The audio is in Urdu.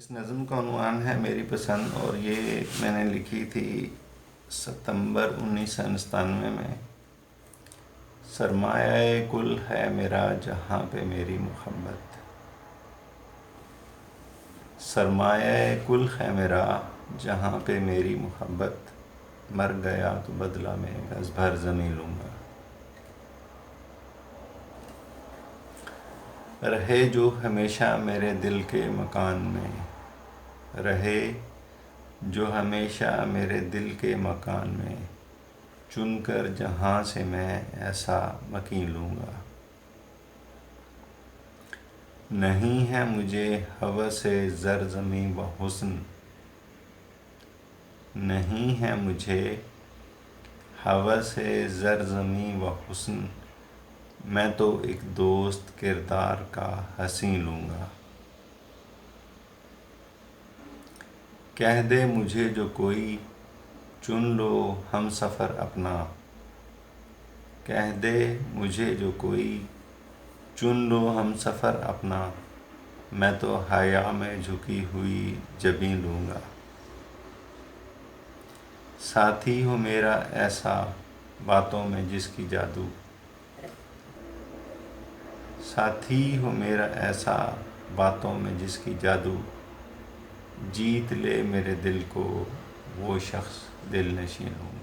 اس نظم کا عنوان ہے میری پسند، اور یہ میں نے لکھی تھی ستمبر 1997 میں۔ سرمایہ کل ہے میرا جہاں پہ میری محبت، سرمایہ کل ہے میرا جہاں پہ میری محبت، مر گیا تو بدلہ میں گز بھر زمین لوں گا۔ رہے جو ہمیشہ میرے دل کے مکان میں، رہے جو ہمیشہ میرے دل کے مکان میں، چن کر جہاں سے میں ایسا مکین لوں گا۔ نہیں ہے مجھے ہوس زر زمیں و حسن، نہیں ہے مجھے ہوس زر زمیں و حسن، میں تو ایک دوست کردار کا حسین لوں گا۔ کہہ دے مجھے جو کوئی چن لو ہم سفر اپنا، کہہ دے مجھے جو کوئی چن لو ہم سفر اپنا، میں تو حیا میں جھکی ہوئی جبیں لوں گا۔ ساتھی ہو میرا ایسا باتوں میں جس کی جادو، ساتھی ہو میرا ایسا باتوں میں جس کی جادو، جیت لے میرے دل کو وہ شخص دل نشین ہوں گا۔